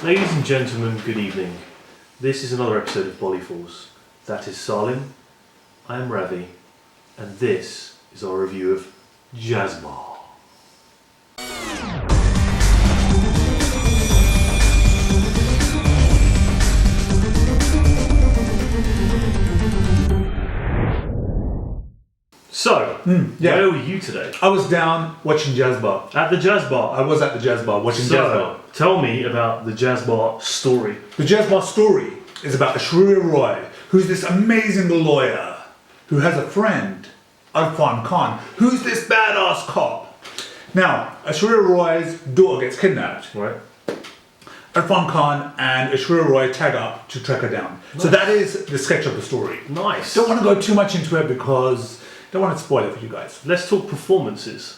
Ladies and gentlemen, good evening. This is another episode of Bollyfalls. That is Salim, I am Ravi, and this is our review of Jazbaa. So, where were you today? I was down watching Jazbaa. At the Jazbaa? I was at the Jazbaa watching Jazbaa. Tell me about the Jazbaa story. The Jazbaa story is about Aishwarya Rai, who's this amazing lawyer who has a friend, Irrfan Khan, who's this badass cop. Now, Aishwarya Rai's daughter gets kidnapped. Right. Irrfan Khan and Aishwarya Rai tag up to track her down. Nice. So that is the sketch of the story. Nice. Don't want to go too much into it because don't want to spoil it for you guys. Let's talk performances.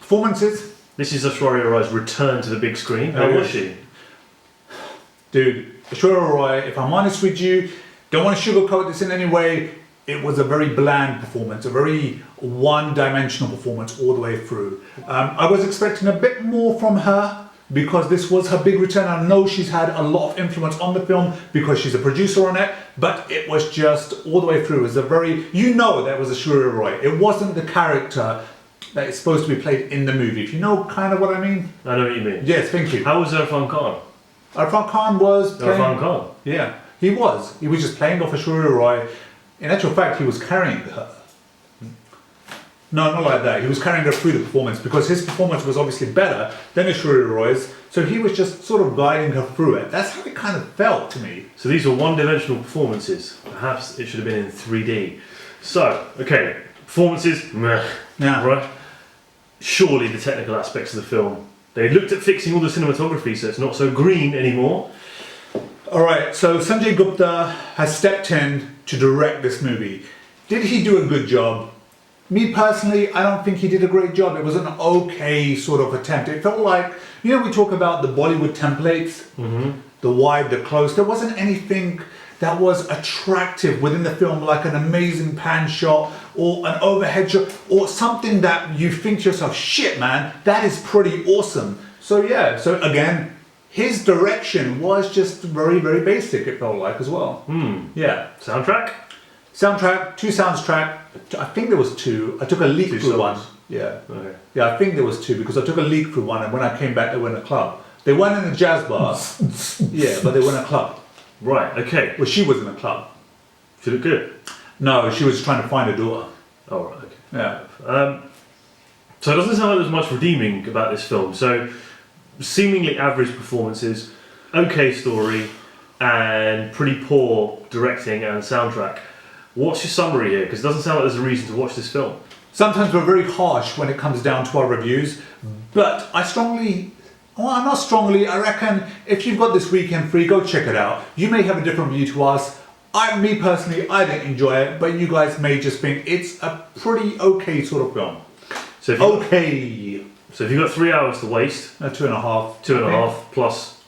Performances? This is Aishwarya Rai's return to the big screen. How was she? Dude, Aishwarya Rai, if I'm honest with you, don't want to sugarcoat this in any way, it was a very bland performance, a very one-dimensional performance all the way through. I was expecting a bit more from her because this was her big return. I know she's had a lot of influence on the film because she's a producer on it, but it was just all the way through. It was a very, that was Aishwarya Rai. It wasn't the character that is supposed to be played in the movie. If you know kind of what I mean? I know what you mean. Yes, thank you. How was Irrfan Khan? Irrfan Khan was playing... Irrfan Khan? Yeah, he was. He was just playing off Aishwarya Rai. In actual fact, he was carrying her. No, not like that. He was carrying her through the performance because his performance was obviously better than Aishwarya Rai's. So he was just sort of guiding her through it. That's how it kind of felt to me. So these were one-dimensional performances. Perhaps it should have been in 3D. So, okay, performances, meh. Yeah. Right? Surely the technical aspects of the film, they looked at fixing all the cinematography so it's not so green anymore. Alright, so Sanjay Gupta has stepped in to direct this movie. Did he do a good job? Me personally, I don't think he did a great job. It was an okay sort of attempt. It felt like, we talk about the Bollywood templates, the wide, the close. There wasn't anything that was attractive within the film, like an amazing pan shot or an overhead shot or something that you think to yourself, shit man, that is pretty awesome. So yeah, so again, his direction was just very, very basic, it felt like as well. Yeah. Soundtrack? Soundtrack, two soundtrack. I think there was two. I took a leak through one. Yeah. Okay. Yeah, I think there was two because I took a leak through one and when I came back they were in a club. They weren't in a Jazbaa. Yeah, but they were in a club. Right, okay. Well, she was in a club. She looked good? No, she was trying to find a daughter. Oh, right, okay. Yeah. So it doesn't sound like there's much redeeming about this film. So, seemingly average performances, okay story, and pretty poor directing and soundtrack. What's your summary here? Because it doesn't sound like there's a reason to watch this film. Sometimes we're very harsh when it comes down to our reviews, but I reckon if you've got this weekend free, go check it out. You may have a different view to us. Me personally, I didn't enjoy it, but you guys may just think it's a pretty okay sort of film. So if you've got 3 hours to waste, 2.5. 2.5 plus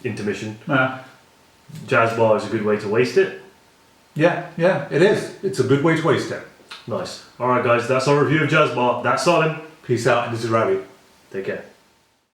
intermission. Yeah. Jazbaa is a good way to waste it. Yeah, it is. It's a good way to waste it. Nice. Alright guys, that's our review of Jazbaa. That's Salim. Peace out, and this is Ravi. Take care.